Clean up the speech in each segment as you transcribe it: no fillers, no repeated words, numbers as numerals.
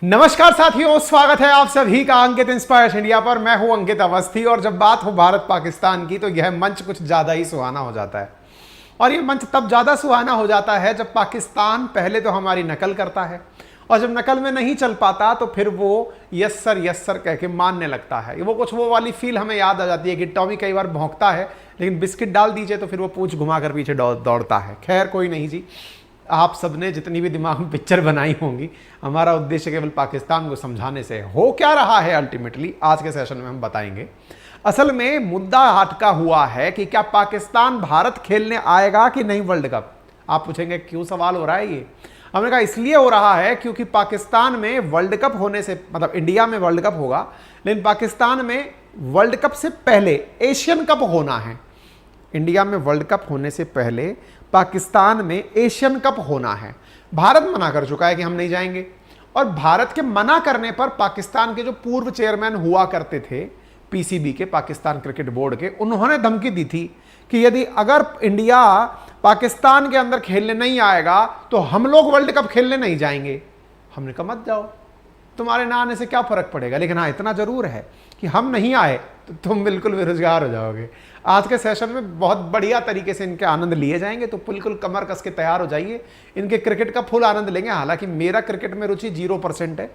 नमस्कार साथियों, स्वागत है आप सभी का अंकित इंस्पायर्स इंडिया पर। मैं हूं अंकित अवस्थी और जब बात हो भारत पाकिस्तान की तो यह मंच कुछ ज्यादा ही सुहाना हो जाता है। और यह मंच तब ज्यादा सुहाना हो जाता है जब पाकिस्तान पहले तो हमारी नकल करता है और जब नकल में नहीं चल पाता तो फिर वो यस सर कह के मानने लगता है। वो वाली फील हमें याद आ जाती है कि टॉमी कई बार भौंकता है लेकिन बिस्किट डाल दीजिए तो फिर वो पूंछ घुमाकर पीछे दौड़ता है। खैर कोई नहीं जी, आप सबने जितनी भी दिमाग में पिक्चर बनाई होंगी, हमारा उद्देश्य केवल पाकिस्तान को समझाने से हो क्या रहा है अल्टीमेटली आज के सेशन में हम बताएंगे। असल में मुद्दा अटका हुआ है कि क्या पाकिस्तान भारत खेलने आएगा कि नहीं वर्ल्ड कप। आप पूछेंगे क्यों सवाल हो रहा है ये। हमने कहा इसलिए हो रहा है क्योंकि पाकिस्तान में वर्ल्ड कप होने से, मतलब इंडिया में वर्ल्ड कप होगा लेकिन पाकिस्तान में वर्ल्ड कप से पहले एशियन कप होना है। इंडिया में वर्ल्ड कप होने से पहले पाकिस्तान में एशियन कप होना है। भारत मना कर चुका है कि हम नहीं जाएंगे और भारत के मना करने पर पाकिस्तान के जो पूर्व चेयरमैन हुआ करते थे पीसीबी के, पाकिस्तान क्रिकेट बोर्ड के, उन्होंने धमकी दी थी कि यदि अगर इंडिया पाकिस्तान के अंदर खेलने नहीं आएगा तो हम लोग वर्ल्ड कप खेलने नहीं जाएंगे। हमने कहा मत जाओ, तुम्हारे ना आने से क्या फर्क पड़ेगा, लेकिन हाँ इतना जरूर है कि हम नहीं आए तो तुम बिल्कुल बेरोजगार हो जाओगे। आज के सेशन में बहुत बढ़िया तरीके से इनके आनंद लिए जाएंगे, तो बिल्कुल कमर कस के तैयार हो जाइए, इनके क्रिकेट का फुल आनंद लेंगे। हालांकि मेरा क्रिकेट में रुचि 0% है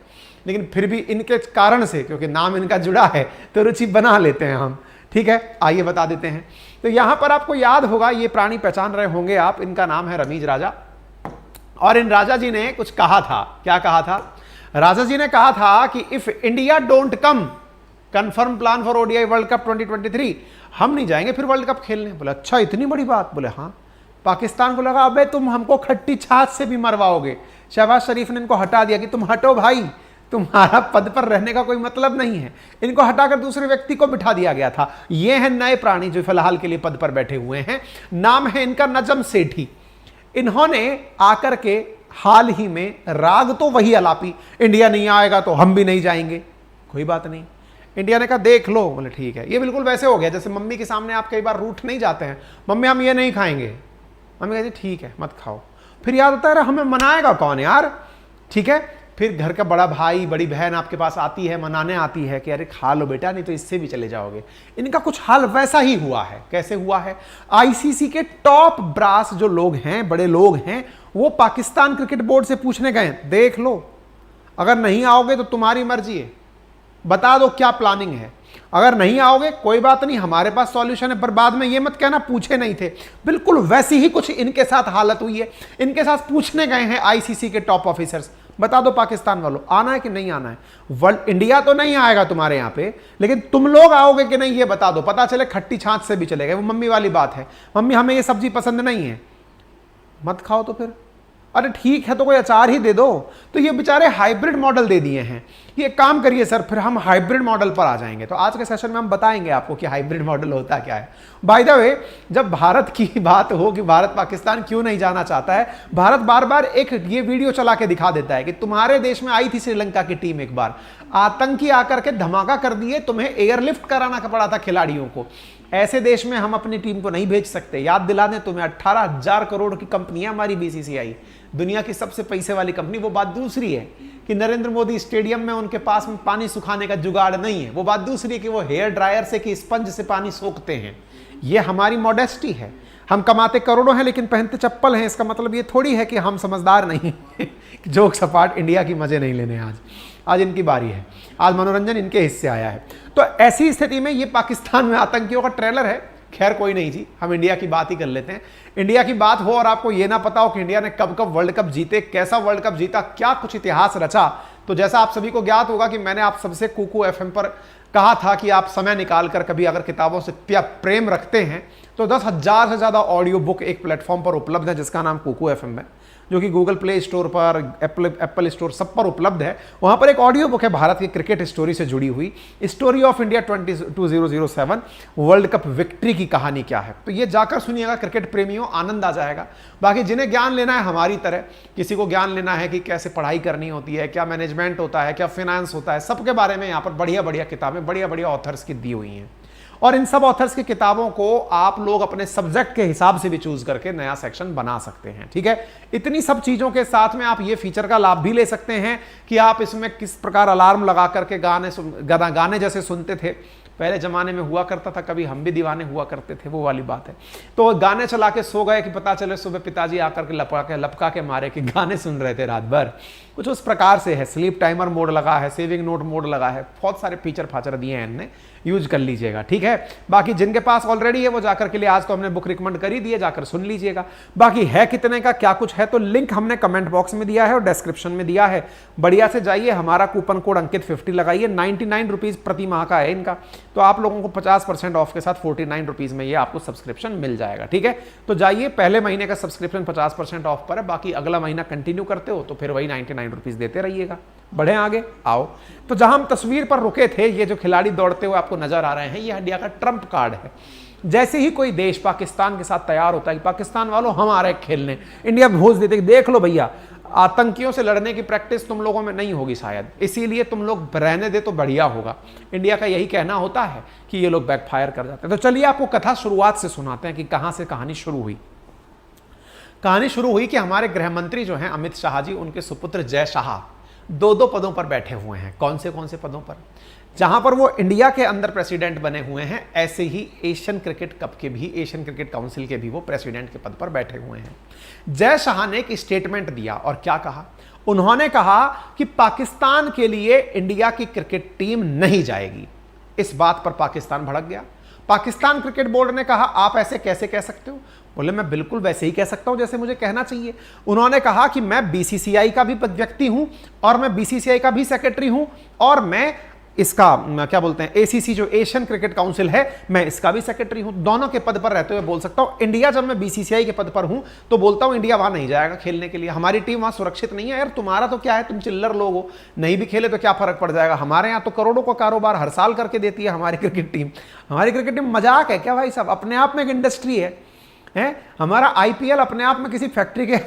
लेकिन फिर भी इनके कारण से, क्योंकि नाम इनका जुड़ा है तो रुचि बना लेते हैं हम। ठीक है, आइए बता देते हैं। तो यहां पर आपको याद होगा, ये प्राणी पहचान रहे होंगे आप, इनका नाम है रमीज राजा। और इन राजा जी ने कुछ कहा था। क्या कहा था? राजा जी ने कहा था कि if India don't come confirm plan for ODI world cup 2023, हम नहीं जाएंगे फिर वर्ल्ड कप खेलने। बोले अच्छा इतनी बड़ी बात? बोले हाँ। पाकिस्तान को लगा अबे तुम हमको खट्टी छाछ से भी मरवाओगे। शहबाज शरीफ ने इनको हटा दिया कि तुम हटो भाई, तुम्हारा पद पर रहने का कोई मतलब नहीं है। इनको हटाकर दूसरे व्यक्ति को बिठा दिया गया था। ये है नए प्राणी जो फिलहाल के लिए पद पर बैठे हुए हैं। नाम है इनका नजम सेठी। इन्होंने आकर के हाल ही में राग तो वही अलापी, इंडिया नहीं आएगा तो हम भी नहीं जाएंगे, कोई बात नहीं। इंडिया ने कहा देख लो। बोले ठीक है। ये बिल्कुल वैसे हो गया जैसे मम्मी के सामने आप कई बार रूठ नहीं जाते हैं, मम्मी हम ये नहीं खाएंगे, मम्मी कहती ठीक है मत खाओ। फिर याद आता है हमें मनाएगा कौन यार। ठीक है, फिर घर का बड़ा भाई बड़ी बहन आपके पास आती है, मनाने आती है कि अरे खा लो बेटा नहीं तो इससे भी चले जाओगे। इनका कुछ हाल वैसा ही हुआ है। कैसे हुआ है? आईसीसी के टॉप ब्रास जो लोग हैं, बड़े लोग हैं, वो पाकिस्तान क्रिकेट बोर्ड से पूछने गए देख लो अगर नहीं आओगे तो तुम्हारी मर्जी है, बता दो क्या प्लानिंग है। अगर नहीं आओगे कोई बात नहीं, हमारे पास सॉल्यूशन है, पर बाद में ये मत कहना पूछे नहीं थे। बिल्कुल वैसी ही कुछ इनके साथ हालत हुई है। इनके साथ पूछने गए हैं आईसीसी के टॉप ऑफिसर्स, बता दो पाकिस्तान वालों आना है कि नहीं आना है। वर्ल्ड इंडिया तो नहीं आएगा तुम्हारे यहां पे, लेकिन तुम लोग आओगे कि नहीं ये बता दो। पता चले खट्टी छाछ से भी चले गए। वो मम्मी वाली बात है, मम्मी हमें ये सब्जी पसंद नहीं है, मत खाओ तो फिर अरे ठीक है तो कोई अचार ही दे दो। तो ये बेचारे हाइब्रिड मॉडल दे दिए हैं। ये काम करिए सर, फिर हम हाइब्रिड मॉडल पर आ जाएंगे। तो आज के सेशन में हम बताएंगे आपको कि हाइब्रिड मॉडल होता क्या है। बाय द वे, जब भारत की बात हो कि भारत पाकिस्तान क्यों नहीं जाना चाहता है, भारत बार बार एक ये वीडियो चला के दिखा देता है कि तुम्हारे देश में आई थी श्रीलंका की टीम, एक बार आतंकी आकर के धमाका कर दिए, तुम्हें एयरलिफ्ट कराना पड़ा था खिलाड़ियों को। ऐसे देश में हम अपनी टीम को नहीं भेज सकते। याद दिला दें तुम्हें, 18,000 करोड़ की कंपनी है हमारी बीसीसीआई, दुनिया की सबसे पैसे वाली कंपनी। वो बात दूसरी है कि नरेंद्र मोदी स्टेडियम में उनके पास में पानी सुखाने का जुगाड़ नहीं है। वो बात दूसरी है कि वो हेयर ड्रायर से कि स्पंज से पानी सोखते हैं। ये हमारी मॉडेस्टी है। हम कमाते करोड़ों हैं लेकिन पहनते चप्पल हैं। इसका मतलब ये थोड़ी है कि हम समझदार नहीं जोक सपाट इंडिया की मजे नहीं लेने। आज इनकी बारी है, आज मनोरंजन इनके हिस्से आया है। तो ऐसी स्थिति में ये पाकिस्तान में आतंकियों का ट्रेलर है। खैर कोई नहीं जी, हम इंडिया की बात ही कर लेते हैं। इंडिया की बात हो और आपको यह ना पता हो कि इंडिया ने कब कब वर्ल्ड कप जीते, कैसा वर्ल्ड कप जीता, क्या कुछ इतिहास रचा। तो जैसा आप सभी को ज्ञात होगा कि मैंने आप सबसे कुकू एफएम पर कहा था कि आप समय निकालकर कभी अगर किताबों से प्रेम रखते हैं तो 10,000 से ज्यादा ऑडियो बुक एक प्लेटफॉर्म पर उपलब्ध है जिसका नाम कुकू एफएम है, जो कि गूगल प्ले स्टोर पर, एप्पल स्टोर सब पर उपलब्ध है। वहां पर एक ऑडियो बुक है भारत की क्रिकेट स्टोरी से जुड़ी हुई, story of India 2007 world cup victory की कहानी क्या है। तो ये जाकर सुनिएगा क्रिकेट प्रेमियों, आनंद आ जाएगा। बाकी जिन्हें ज्ञान लेना है हमारी तरह, किसी को ज्ञान लेना है कि कैसे पढ़ाई करनी होती है, क्या मैनेजमेंट होता है, क्या फिनेंस होता है, सबके बारे में यहाँ पर बढ़िया बढ़िया किताबें बढ़िया बढ़िया ऑथर्स की दी हुई हैं। और इन सब ऑथर्स की किताबों को आप लोग अपने सब्जेक्ट के हिसाब से भी चूज करके नया सेक्शन बना सकते हैं। ठीक है, इतनी सब चीजों के साथ में आप ये फीचर का लाभ भी ले सकते हैं कि आप इसमें किस प्रकार अलार्म लगा करके गाने जैसे सुनते थे, पहले जमाने में हुआ करता था, कभी हम भी दीवाने हुआ करते थे, वो वाली बात है। तो गाने चला के सो गए कि पता चले सुबह पिताजी आकर के लपका के मारे कि गाने सुन रहे थे रात भर, कुछ उस प्रकार से है। स्लीप टाइमर मोड लगा है, सेविंग नोट मोड लगा है, बहुत सारे फीचर फाचर दिए हैं इनने, यूज कर लीजिएगा। ठीक है, बाकी जिनके पास ऑलरेडी है वो जाकर के लिए आज तो हमने बुक रिकमेंड कर ही दी है, जाकर सुन लीजिएगा। बाकी है कितने का क्या कुछ है तो लिंक हमने कमेंट बॉक्स में दिया है और डिस्क्रिप्शन में दिया है, बढ़िया से जाइए। हमारा कूपन कोड अंकित 50 लगाइए, 99 रुपीज प्रति माह का है इनका, तो आप लोगों को 50% ऑफ के साथ 49 रुपीज में ये आपको सब्सक्रिप्शन मिल जाएगा। ठीक है, तो जाइए, पहले महीने का सब्सक्रिप्शन 50% ऑफ पर है, बाकी अगला महीना कंटिन्यू करते हो तो फिर वही 99 रुपीज देते रहिएगा। बढ़े आगे, आओ। तो जहां हम तस्वीर पर रुके थे, ये जो खिलाड़ी दौड़ते हुए आपको नजर आ रहे हैं, ये इंडिया का ट्रम्प कार्ड है। जैसे ही कोई देश पाकिस्तान के साथ तैयार होता है कि पाकिस्तान वालों हम आ रहे खेलने, इंडिया भेज देते, देख लो भैया आतंकियों से लड़ने की प्रैक्टिस तुम लोगों में नहीं होगी शायद, इसीलिए तुम लोग रहने दे तो बढ़िया होगा। इंडिया का यही कहना होता है कि ये लोग बैकफायर कर जाते हैं। तो चलिए आपको कथा शुरुआत से सुनाते हैं कि कहां से कहानी शुरू हुई। कहानी शुरू हुई कि हमारे गृह मंत्री जो हैं अमित शाह जी, उनके सुपुत्र जय शाह दो पदों पर बैठे हुए हैं। कौन से पदों पर? जहां पर वो इंडिया के अंदर प्रेसिडेंट बने हुए हैं, ऐसे ही एशियन क्रिकेट कप के भी, एशियन क्रिकेट काउंसिल के भी वो प्रेसिडेंट के पद पर बैठे हुए हैं। जय शाह ने एक स्टेटमेंट दिया और क्या कहा? उन्होंने कहा कि पाकिस्तान के लिए इंडिया की क्रिकेट टीम नहीं जाएगी। इस बात पर पाकिस्तान भड़क गया। पाकिस्तान क्रिकेट बोर्ड ने कहा आप ऐसे कैसे कह सकते हो? बोले मैं बिल्कुल वैसे ही कह सकता हूं जैसे मुझे कहना चाहिए। उन्होंने कहा कि मैं बीसीसीआई का भी व्यक्ति हूं और मैं बीसीसीआई का भी सेक्रेटरी हूं और मैं इसका क्या बोलते हैं एसीसी जो एशियन क्रिकेट काउंसिल है, मैं इसका भी सेक्रेटरी हूं। दोनों के पद पर रहते हुए बोल सकता हूं। इंडिया जब मैं बीसीसीआई के पद पर हूं तो बोलता हूं इंडिया वहां नहीं जाएगा खेलने के लिए, हमारी टीम वहां सुरक्षित नहीं है। यार तुम्हारा तो क्या है, तुम चिल्लर लोग हो, नहीं भी खेले तो क्या फर्क पड़ जाएगा, हमारे यहाँ तो करोड़ों का कारोबार हर साल करके देती है हमारी क्रिकेट टीम। हमारी क्रिकेट टीम मजाक है क्या भाई साहब? अपने आप में एक इंडस्ट्री है। हमारा आईपीएल अपने आप में किसी फैक्ट्री के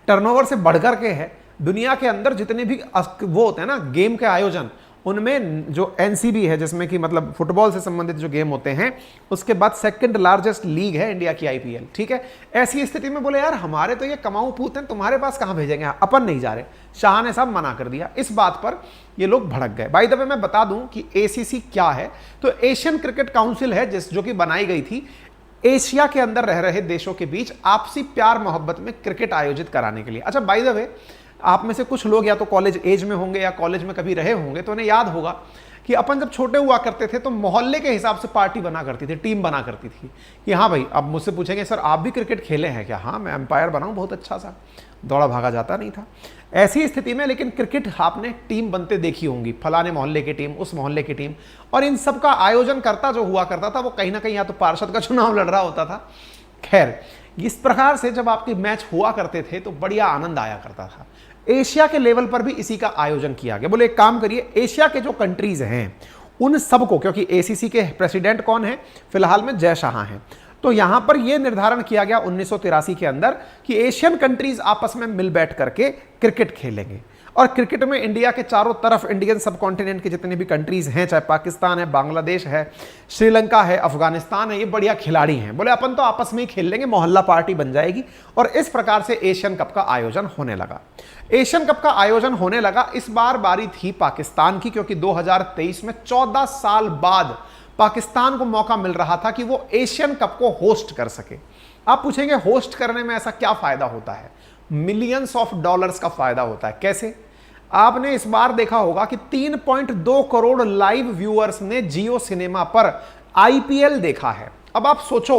टर्नओवर से बढ़कर के है। दुनिया के अंदर जितने भी वो होते हैं ना गेम के आयोजन, उनमें जो एनसीबी है जिसमें कि मतलब फुटबॉल से संबंधित जो गेम होते हैं, उसके बाद सेकंड लार्जेस्ट लीग है इंडिया की आईपीएल। ठीक है, ऐसी स्थिति में बोले यार हमारे तो ये कमाऊ पूत हैं, तुम्हारे पास कहां भेजेंगे, अपन नहीं जा रहे। शाह ने साहब मना कर दिया। इस बात पर ये लोग भड़क गए। बाय द वे मैं बता दूं कि एसीसी क्या है, तो एशियन क्रिकेट काउंसिल है जो कि बनाई गई थी एशिया के अंदर रह रहे देशों के बीच आपसी प्यार मोहब्बत में क्रिकेट आयोजित कराने के लिए। अच्छा बाय द वे, आप में से कुछ लोग या तो कॉलेज एज में होंगे या कॉलेज में कभी रहे होंगे, तो उन्हें याद होगा कि अपन जब छोटे हुआ करते थे तो मोहल्ले के हिसाब से पार्टी बना करती थी, टीम बना करती थी कि हाँ भाई, अब मुझसे पूछेंगे सर आप भी क्रिकेट खेले हैं क्या? हाँ मैं एम्पायर बना हूँ बहुत अच्छा सा, दौड़ा भागा जाता नहीं था। ऐसी स्थिति में लेकिन क्रिकेट आपने टीम बनते देखी होंगी, फलाने मोहल्ले की टीम, उस मोहल्ले की टीम, और इन सब का आयोजन करता जो हुआ करता था वो कहीं ना कहीं या तो पार्षद का चुनाव लड़ रहा होता था। खैर, इस प्रकार से जब आपके मैच हुआ करते थे तो बढ़िया आनंद आया करता था। एशिया के लेवल पर भी इसी का आयोजन किया गया। बोले एक काम करिए, एशिया के जो कंट्रीज हैं उन सबको, क्योंकि एसीसी के प्रेसिडेंट कौन है फिलहाल में, जय शाह हैं, तो यहां पर यह निर्धारण किया गया 1983 के अंदर कि एशियन कंट्रीज आपस में मिल बैठ करके क्रिकेट खेलेंगे। और क्रिकेट में इंडिया के चारों तरफ इंडियन सब कॉन्टिनेंट के जितने भी कंट्रीज हैं, चाहे पाकिस्तान है, बांग्लादेश है, श्रीलंका है, अफगानिस्तान है, ये बढ़िया खिलाड़ी हैं। बोले अपन तो आपस में ही खेल लेंगे, मोहल्ला पार्टी बन जाएगी। और इस प्रकार से एशियन कप का आयोजन होने लगा। एशियन कप का आयोजन होने लगा। इस बार बारी थी पाकिस्तान की, क्योंकि 2023 में 14 साल बाद पाकिस्तान को मौका मिल रहा था कि वो एशियन कप को होस्ट कर सके। आप पूछेंगे होस्ट करने में ऐसा क्या फायदा होता है? मिलियंस ऑफ डॉलर्स का फायदा होता है। कैसे? आपने इस बार देखा होगा कि 3.2 करोड़ लाइव व्यूअर्स ने जियो सिनेमा पर आईपीएल देखा है। अब आप सोचो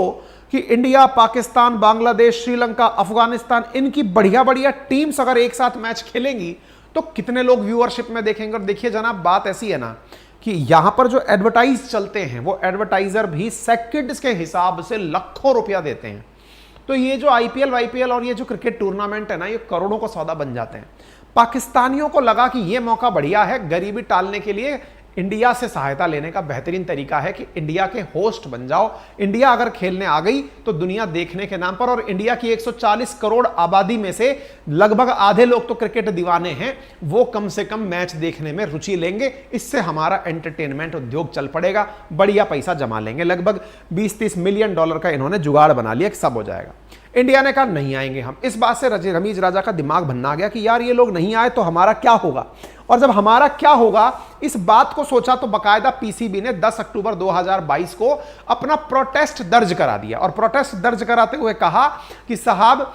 कि इंडिया, पाकिस्तान, बांग्लादेश, श्रीलंका, अफगानिस्तान, इनकी बढ़िया बढ़िया टीम्स अगर एक साथ मैच खेलेंगी तो कितने लोग व्यूअरशिप में देखेंगे। और देखिए जनाब, बात ऐसी है ना कि यहां पर जो एडवर्टाइज चलते हैं वो एडवर्टाइजर भी सेकंड्स के हिसाब से लाखों रुपया देते हैं। तो ये जो आईपीएल और ये जो क्रिकेट टूर्नामेंट है ना, ये करोड़ों का सौदा बन जाते हैं। पाकिस्तानियों को लगा कि ये मौका बढ़िया है गरीबी टालने के लिए, इंडिया से सहायता लेने का बेहतरीन तरीका है कि इंडिया के होस्ट बन जाओ। इंडिया अगर खेलने आ गई तो दुनिया देखने के नाम पर, और इंडिया की 140 करोड़ आबादी में से लगभग आधे लोग तो क्रिकेट दीवाने हैं, वो कम से कम मैच देखने में रुचि लेंगे। इससे हमारा एंटरटेनमेंट उद्योग चल पड़ेगा, बढ़िया पैसा जमा लेंगे। लगभग 20-30 मिलियन डॉलर का इन्होंने जुगाड़ बना लिया कि सब हो जाएगा। इंडिया ने कहा नहीं आएंगे हम। इस बात से रमीज राजा का दिमाग भन्ना गया कि यार ये लोग नहीं आए तो हमारा क्या होगा, और जब हमारा क्या होगा इस बात को सोचा तो बकायदा पीसीबी ने 10 अक्टूबर 2022 को अपना प्रोटेस्ट दर्ज करा दिया, और प्रोटेस्ट दर्ज कराते हुए कहा कि साहब,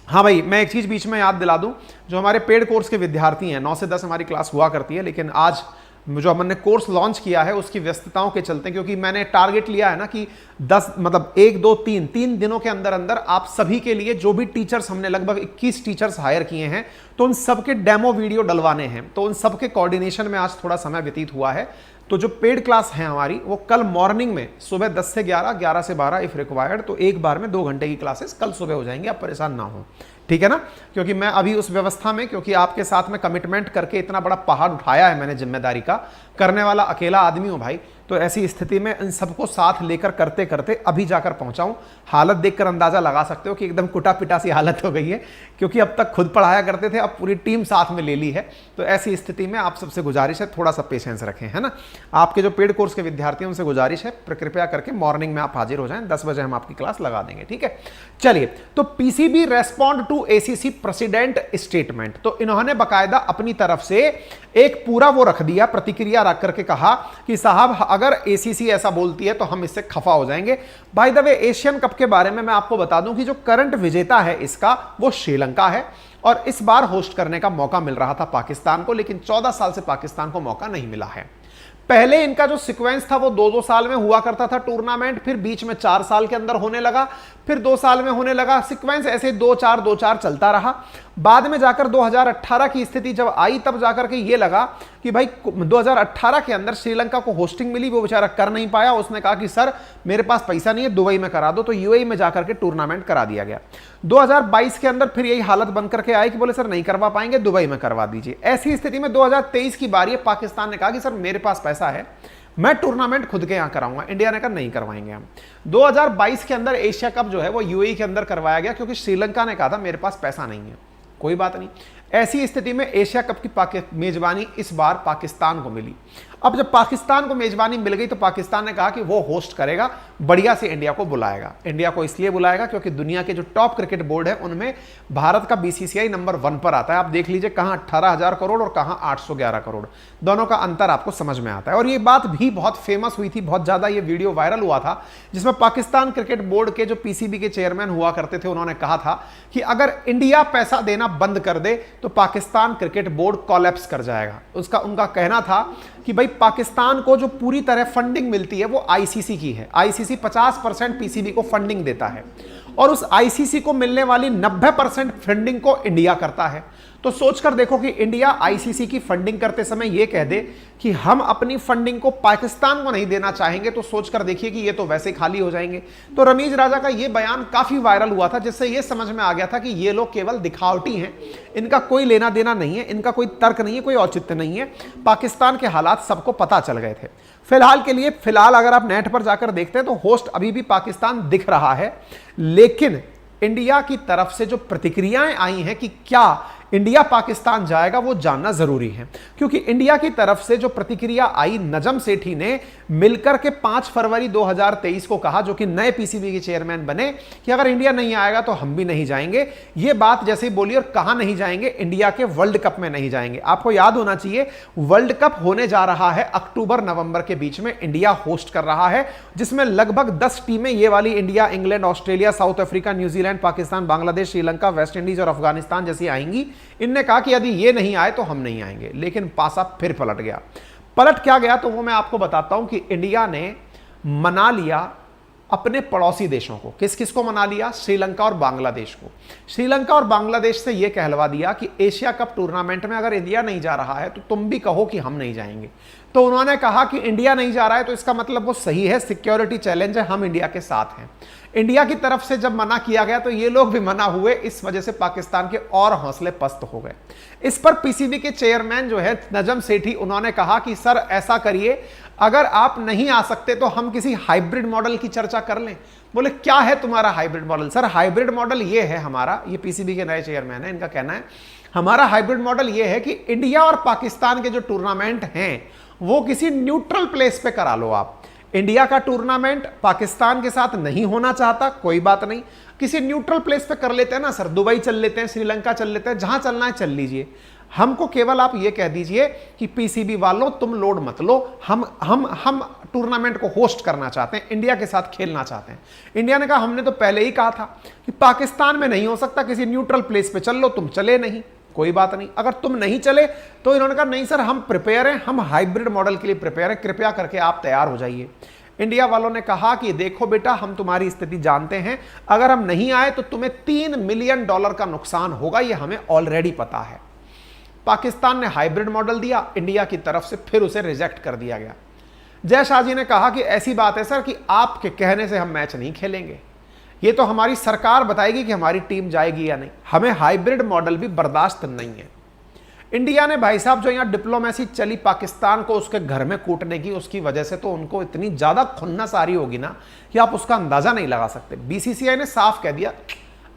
हाँ भाई मैं एक चीज बीच में याद दिला दूं, जो हमारे पेड कोर्स के विद्यार्थी हैं, 9 से 10 हमारी क्लास हुआ करती है, लेकिन आज जो हमने कोर्स लॉन्च किया है उसकी व्यस्तताओं के चलते, क्योंकि मैंने टारगेट लिया है ना कि 10 मतलब 1 2 3 दिनों के अंदर अंदर आप सभी के लिए, जो भी टीचर्स हमने लगभग 21 टीचर्स हायर किए हैं, तो उन सबके डेमो वीडियो डलवाने हैं। तो उन सबके कोऑर्डिनेशन में आज थोड़ा समय व्यतीत हुआ है। तो जो पेड क्लास है हमारी वो कल मॉर्निंग में सुबह 10 से 11, 11 से 12 इफ रिक्वायर्ड, तो एक बार में 2 घंटे की क्लासेस कल सुबह हो जाएंगी, आप परेशान ना हो, ठीक है ना। क्योंकि मैं अभी उस व्यवस्था में, क्योंकि आपके साथ में कमिटमेंट करके इतना बड़ा पहाड़ उठाया है मैंने जिम्मेदारी का, करने वाला अकेला आदमी हूं भाई, तो ऐसी स्थिति में इन सबको साथ लेकर करते करते अभी जाकर पहुंचाऊं। हालत देखकर अंदाजा लगा सकते हो कि एकदम कुटा पिटा सी हालत हो गई है, क्योंकि अब तक खुद पढ़ाया करते थे, अब पूरी टीम साथ में ले ली है। तो ऐसी स्थिति में आप सबसे गुजारिश है थोड़ा सा पेशेंस रखें, है ना। आपके जो पेड कोर्स के विद्यार्थी हैं उनसे गुजारिश है कृपया करके मॉर्निंग में आप हाजिर हो जाएं, 10 बजे हम आपकी क्लास लगा देंगे, ठीक है। चलिए, तो PCB respond to ACC president statement, तो इन्होंने बकायदा अपनी तरफ से एक पूरा वो रख दिया, प्रतिक्रिया रख करके कहा कि साहब अगर एसीसी ऐसा बोलती है तो हम इससे खफा हो जाएंगे। By the way, Asian cup के बारे में मैं आपको बता दूं कि जो करंट विजेता है इसका वो श्रीलंका है, और इस बार होस्ट करने का मौका मिल रहा था पाकिस्तान को, लेकिन 14 साल से पाकिस्तान को मौका नहीं मिला है। पहले इनका जो सीक्वेंस था वो 2-2 साल में हुआ करता था टूर्नामेंट, फिर बीच में 4 साल के अंदर होने लगा, फिर 2 साल में होने लगा, सीक्वेंस ऐसे 2-4 चलता रहा। बाद में जाकर 2018 की स्थिति जब आई, तब जाकर के ये लगा कि भाई 2018 के अंदर श्रीलंका को होस्टिंग मिली, वो बेचारा कर नहीं पाया। उसने कहा कि सर मेरे पास पैसा नहीं है, दुबई में करा दो, तो यूएई में जाकर के टूर्नामेंट करा दिया गया। 2022 के अंदर फिर यही हालत बन करके आई कि बोले सर नहीं करवा पाएंगे, दुबई में करवा दीजिए। ऐसी स्थिति में 2023 की बारी है, पाकिस्तान ने कहा कि सर मेरे पास पैसा है, मैं टूर्नामेंट खुद के यहां कराऊंगा। इंडिया ने कहा नहीं करवाएंगे हम। 2022 के अंदर एशिया कप जो है वो यूएई के अंदर करवाया गया, क्योंकि श्रीलंका ने कहा था मेरे पास पैसा नहीं है। कोई बात नहीं, ऐसी स्थिति में एशिया कप की मेजबानी इस बार पाकिस्तान को मिली। अब जब पाकिस्तान को मेजबानी मिल गई तो पाकिस्तान ने कहा कि वो होस्ट करेगा, बढ़िया से इंडिया को बुलाएगा। इंडिया को इसलिए बुलाएगा क्योंकि दुनिया के जो टॉप क्रिकेट बोर्ड है उनमें भारत का बीसीसीआई नंबर 1 पर आता है। आप देख लीजिए कहां 18,000 करोड़ और कहां 811 करोड़, दोनों का अंतर आपको समझ में आता है। और ये बात भी बहुत फेमस हुई थी, बहुत ज्यादा ये वीडियो वायरल हुआ था, जिसमें पाकिस्तान क्रिकेट बोर्ड के जो पीसीबी के चेयरमैन हुआ करते थे उन्होंने कहा था कि अगर इंडिया पैसा देना बंद कर दे तो पाकिस्तान क्रिकेट बोर्ड कोलैप्स कर जाएगा। उनका कहना था कि भाई पाकिस्तान को जो पूरी तरह फंडिंग मिलती है वो आईसीसी की है। आईसीसी 50% पीसीबी को फंडिंग देता है, और उस आईसीसी को मिलने वाली 90% फंडिंग को इंडिया करता है। तो सोचकर देखो कि इंडिया आईसीसी की फंडिंग करते समय यह कह दे कि हम अपनी फंडिंग को पाकिस्तान को नहीं देना चाहेंगे, तो सोचकर देखिए कि ये तो वैसे खाली हो जाएंगे। तो रमीज राजा का यह बयान काफी वायरल हुआ था, जिससे यह समझ में आ गया था कि ये लोग केवल दिखावटी हैं, इनका कोई लेना देना नहीं है, इनका कोई तर्क नहीं है, कोई औचित्य नहीं है। पाकिस्तान के हालात सबको पता चल गए थे। फिलहाल अगर आप नेट पर जाकर देखते हैं तो होस्ट अभी भी पाकिस्तान दिख रहा है, लेकिन इंडिया की तरफ से जो प्रतिक्रियाएं आई हैं कि क्या इंडिया पाकिस्तान जाएगा, वो जानना जरूरी है। क्योंकि इंडिया की तरफ से जो प्रतिक्रिया आई, नजम सेठी ने मिलकर के 5 फरवरी 2023 को कहा, जो कि नए पीसीबी के चेयरमैन बने, कि अगर इंडिया नहीं आएगा तो हम भी नहीं जाएंगे। ये बात जैसे ही बोली, और कहां नहीं जाएंगे, इंडिया के वर्ल्ड कप में नहीं जाएंगे। आपको याद होना चाहिए वर्ल्ड कप होने जा रहा है अक्टूबर नवंबर के बीच में, इंडिया होस्ट कर रहा है, जिसमें लगभग 10 टीमें ये वाली India, England, Australia, south Africa, New Zealand, Pakistan, Bangladesh, Sri Lanka, West Indies और अफगानिस्तान जैसी आएंगी। इनने कहा कि यदि ये नहीं आए तो हम नहीं आएंगे, लेकिन पासा फिर पलट गया। पलट क्या गया तो वो मैं आपको बताता हूं कि इंडिया ने मना लिया अपने पड़ोसी देशों को। किस किस को मना लिया? श्रीलंका और बांग्लादेश को। श्रीलंका और बांग्लादेश से यह कहलवा दिया कि एशिया कप टूर्नामेंट में अगर इंडिया नहीं जा रहा है तो तुम भी कहो कि हम नहीं जाएंगे। तो उन्होंने कहा कि इंडिया नहीं जा रहा है तो इसका मतलब वो सही है, सिक्योरिटी चैलेंज है, हम इंडिया के साथ हैं। इंडिया की तरफ से जब मना किया गया तो ये लोग भी मना हुए, इस वजह से पाकिस्तान के और हौसले पस्त हो गए। इस पर पीसीबी के चेयरमैन जो है नजम सेठी, उन्होंने कहा कि सर ऐसा करिए, अगर आप नहीं आ सकते तो हम किसी हाइब्रिड मॉडल की चर्चा कर लें। बोले क्या है तुम्हारा hybrid model? Sir hybrid model ये है हमारा, ये पीसीबी के नए चेयरमैन है, इनका कहना है हमारा हाइब्रिड मॉडल ये है कि इंडिया और पाकिस्तान के जो टूर्नामेंट हैं वो किसी न्यूट्रल प्लेस पे करा लो आप। इंडिया का टूर्नामेंट पाकिस्तान के साथ नहीं होना चाहता, कोई बात नहीं, किसी न्यूट्रल प्लेस पे कर लेते हैं ना सर, दुबई चल लेते हैं, श्रीलंका चल लेते हैं, जहां चलना है चल लीजिए। हमको केवल आप ये कह दीजिए कि पीसीबी वालों तुम लोड मत लो, हम टूर्नामेंट को होस्ट करना चाहते हैं, इंडिया के साथ खेलना चाहते हैं। इंडिया ने कहा हमने तो पहले ही कहा था कि पाकिस्तान में नहीं हो सकता, किसी न्यूट्रल प्लेस पे चल लो, तुम चले नहीं, कोई बात नहीं। अगर तुम नहीं चले तो इन्होंने कहा नहीं सर हम प्रिपेयर हैं, हम हाइब्रिड मॉडल के लिए प्रिपेयर हैं, कृपया करके आप तैयार हो जाइए। इंडिया वालों ने कहा कि देखो बेटा हम तुम्हारी स्थिति जानते हैं, अगर हम नहीं आए तो तुम्हें $3 मिलियन का नुकसान होगा, ये हमें ऑलरेडी पता है। पाकिस्तान ने हाइब्रिड मॉडल दिया, इंडिया की तरफ से फिर उसे रिजेक्ट कर दिया गया। जय शाह जी ने कहा कि ऐसी बात है सर कि आपके कहने से हम मैच नहीं खेलेंगे, ये तो हमारी सरकार बताएगी कि हमारी टीम जाएगी या नहीं, हमें हाइब्रिड मॉडल भी बर्दाश्त नहीं है। इंडिया ने भाई साहब जो यहां डिप्लोमेसी चली पाकिस्तान को उसके घर में कूटने की, उसकी वजह से तो उनको इतनी ज्यादा खुन्नस आ रही होगी ना कि आप उसका अंदाजा नहीं लगा सकते। बीसीसीआई ने साफ कह दिया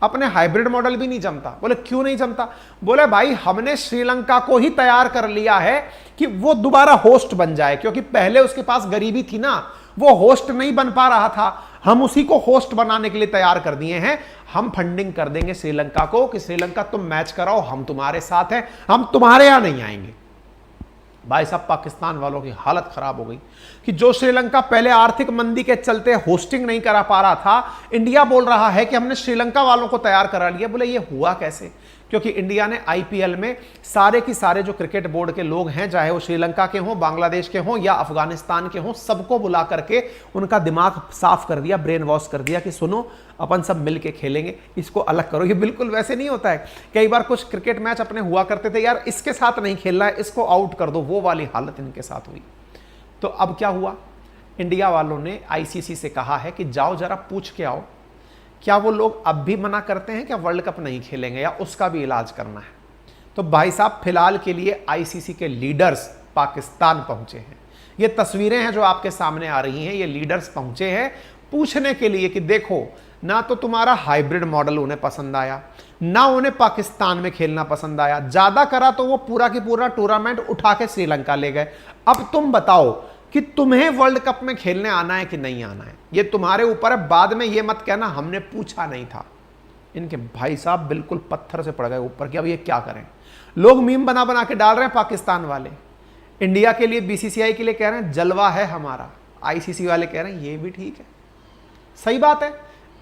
अपने हाइब्रिड मॉडल भी नहीं जमता। बोले क्यों नहीं जमता? बोले भाई हमने श्रीलंका को ही तैयार कर लिया है कि वो दोबारा होस्ट बन जाए, क्योंकि पहले उसके पास गरीबी थी ना, वो होस्ट नहीं बन पा रहा था, हम उसी को होस्ट बनाने के लिए तैयार कर दिए हैं। हम फंडिंग कर देंगे श्रीलंका को कि श्रीलंका तुम मैच कराओ, हम तुम्हारे साथ हैं, हम तुम्हारे यहां नहीं आएंगे। भाई साहब पाकिस्तान वालों की हालत खराब हो गई कि जो श्रीलंका पहले आर्थिक मंदी के चलते होस्टिंग नहीं करा पा रहा था, इंडिया बोल रहा है कि हमने श्रीलंका वालों को तैयार करा लिया। बोले ये हुआ कैसे? क्योंकि इंडिया ने आईपीएल में सारे की सारे जो क्रिकेट बोर्ड के लोग हैं, चाहे वो श्रीलंका के हों, बांग्लादेश के हों या अफगानिस्तान के हों, सबको बुला करके उनका दिमाग साफ कर दिया, ब्रेन वॉश कर दिया कि सुनो अपन सब मिल के खेलेंगे, इसको अलग करो। ये बिल्कुल वैसे नहीं होता है। कई बार कुछ क्रिकेट मैच अपने हुआ करते थे, यार इसके साथ नहीं खेलना है, इसको आउट कर दो, वो वाली हालत इनके साथ हुई। तो अब क्या हुआ? इंडिया वालों ने आईसीसी से कहा है कि जाओ जरा पूछ के आओ, क्या वो लोग अब भी मना करते हैं क्या वर्ल्ड कप नहीं खेलेंगे, या उसका भी इलाज करना है। तो भाई साहब फिलहाल के लिए आईसीसी के लीडर्स पाकिस्तान पहुंचे हैं। ये तस्वीरें हैं जो आपके सामने आ रही हैं, ये लीडर्स पहुंचे हैं पूछने के लिए कि देखो ना तो तुम्हारा हाइब्रिड मॉडल उन्हें पसंद आया, ना उन्हें पाकिस्तान में खेलना पसंद आया, ज्यादा करा तो वो पूरा की पूरा टूर्नामेंट उठा के श्रीलंका ले गए। अब तुम बताओ कि तुम्हें वर्ल्ड कप में खेलने आना है कि नहीं आना है, ये तुम्हारे ऊपर है। बाद में ये मत कहना हमने पूछा नहीं था। इनके भाई साहब बिल्कुल पत्थर से पड़ गए ऊपर कि अब ये क्या करें। लोग मीम बना बना के डाल रहे हैं पाकिस्तान वाले, इंडिया के लिए बीसीसीआई के लिए कह रहे हैं जलवा है हमारा, आईसीसी वाले कह रहे हैं ये भी ठीक है। सही बात है,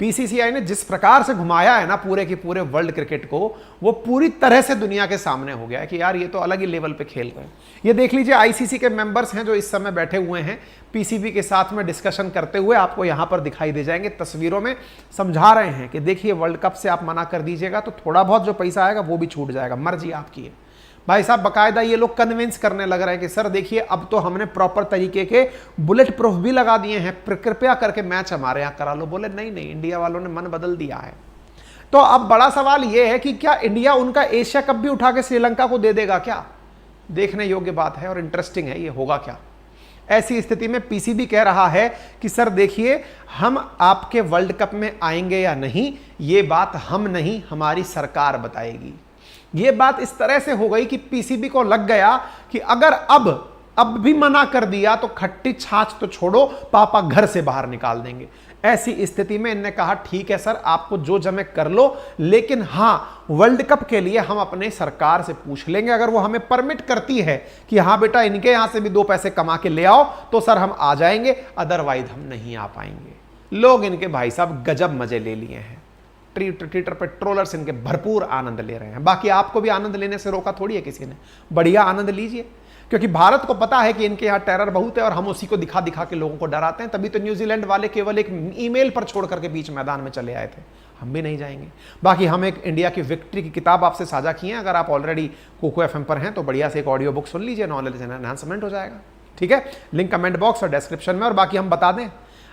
बीसीसीआई ने जिस प्रकार से घुमाया है ना पूरे के पूरे वर्ल्ड क्रिकेट को, वो पूरी तरह से दुनिया के सामने हो गया है कि यार ये तो अलग ही लेवल पे खेल रहे हैं। ये देख लीजिए आईसीसी के मेंबर्स हैं जो इस समय बैठे हुए हैं पीसीबी के साथ में डिस्कशन करते हुए, आपको यहां पर दिखाई दे जाएंगे तस्वीरों में, समझा रहे हैं कि देखिए वर्ल्ड कप से आप मना कर दीजिएगा तो थोड़ा बहुत जो पैसा आएगा वो भी छूट जाएगा, मर्जी आपकी है। भाई साहब बकायदा ये लोग कन्विंस करने लग रहे हैं कि सर देखिए अब तो हमने प्रॉपर तरीके के बुलेट प्रूफ भी लगा दिए हैं, कृपया करके मैच हमारे यहाँ करा लो। बोले नहीं नहीं, इंडिया वालों ने मन बदल दिया है। तो अब बड़ा सवाल ये है कि क्या इंडिया उनका एशिया कप भी उठा के श्रीलंका को दे देगा क्या? देखने योग्य बात है और इंटरेस्टिंग है ये होगा क्या। ऐसी स्थिति में पीसीबी कह रहा है कि सर देखिए हम आपके वर्ल्ड कप में आएंगे या नहीं ये बात हम नहीं, हमारी सरकार बताएगी। ये बात इस तरह से हो गई कि पीसीबी को लग गया कि अगर अब भी मना कर दिया तो खट्टी छाछ तो छोड़ो, पापा घर से बाहर निकाल देंगे। ऐसी स्थिति में इन्होंने कहा ठीक है सर आपको जो जमे कर लो, लेकिन हां वर्ल्ड कप के लिए हम अपने सरकार से पूछ लेंगे, अगर वो हमें परमिट करती है कि हां बेटा इनके यहां से भी 2 पैसे कमा के ले आओ तो सर हम आ जाएंगे, अदरवाइज हम नहीं आ पाएंगे। लोग इनके भाई साहब गजब मजे ले लिए हैं, ट्विटर पे ट्रोलर्स इनके भरपूर आनंद ले रहे हैं। बाकी आपको भी आनंद लेने से रोका थोड़ी है किसी ने, बढ़िया आनंद लीजिए, क्योंकि भारत को पता है कि इनके यहाँ टेरर बहुत है और हम उसी को दिखा दिखा के लोगों को डराते हैं। तभी तो न्यूजीलैंड वाले केवल एक ईमेल पर छोड़ करके बीच मैदान में चले आए थे, हम भी नहीं जाएंगे। बाकी हम एक इंडिया की विक्ट्री की किताब आपसे साझा किए हैं, अगर आप ऑलरेडी कोको एफएम पर हैं तो बढ़िया से एक ऑडियो बुक सुन लीजिए, नॉलेज एनहांसमेंट हो जाएगा। ठीक है, लिंक कमेंट बॉक्स और डिस्क्रिप्शन में। और बाकी हम बता दें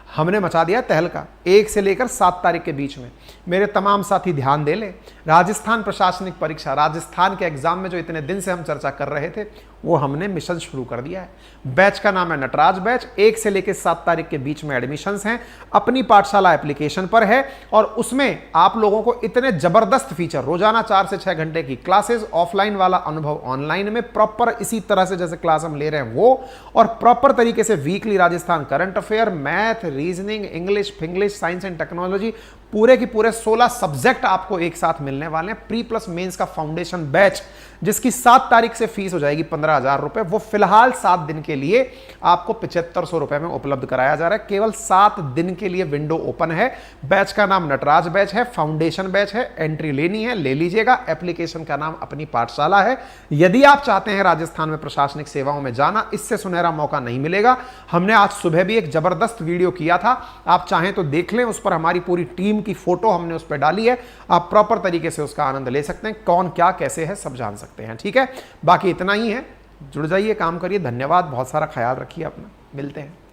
हमने मचा दिया तहलका 1 से लेकर 7 तारीख के बीच में। मेरे तमाम साथी ध्यान दे लें, राजस्थान प्रशासनिक परीक्षा, राजस्थान के एग्जाम में जो इतने दिन से हम चर्चा कर रहे थे वो हमने मिशन शुरू कर दिया है। बैच का नाम है नटराज बैच। 1 से लेकर 7 तारीख के बीच में एडमिशंस हैं। अपनी पाठशाला एप्लीकेशन पर है और उसमें आप लोगों को इतने जबरदस्त फीचर, रोजाना 4 से 6 घंटे की क्लासेस, ऑफलाइन वाला अनुभव ऑनलाइन में, प्रॉपर इसी तरह से जैसे क्लास हम ले रहे हैं वो, और प्रॉपर तरीके से weekly Rajasthan current affair, math, reasoning, English, Finglish, science and technology, पूरे की पूरे 16 सब्जेक्ट आपको एक साथ मिलने वाले हैं। प्री प्लस मेंस का फाउंडेशन बैच जिसकी 7 तारीख से फीस हो जाएगी 15,000 रुपए, वो फिलहाल 7 दिन के लिए आपको 7500 रुपए में उपलब्ध कराया जा रहा है। केवल 7 दिन के लिए विंडो ओपन है। बैच का नाम नटराज बैच है, फाउंडेशन बैच है। एंट्री लेनी है, ले लीजिएगा। एप्लीकेशन का नाम अपनी पाठशाला है। यदि आप चाहते हैं राजस्थान में प्रशासनिक सेवाओं में जाना, इससे सुनहरा मौका नहीं मिलेगा। हमने आज सुबह भी एक जबरदस्त वीडियो किया था, आप चाहें तो देख लें। उस पर हमारी पूरी टीम की फोटो हमने उस पर डाली है। आप प्रॉपर तरीके से उसका आनंद ले सकते हैं। कौन क्या कैसे है सब जान सकते हैं। ठीक है, बाकी इतना ही है। जुड़ जाइए, काम करिए। धन्यवाद, बहुत सारा ख्याल रखिए अपना। मिलते हैं।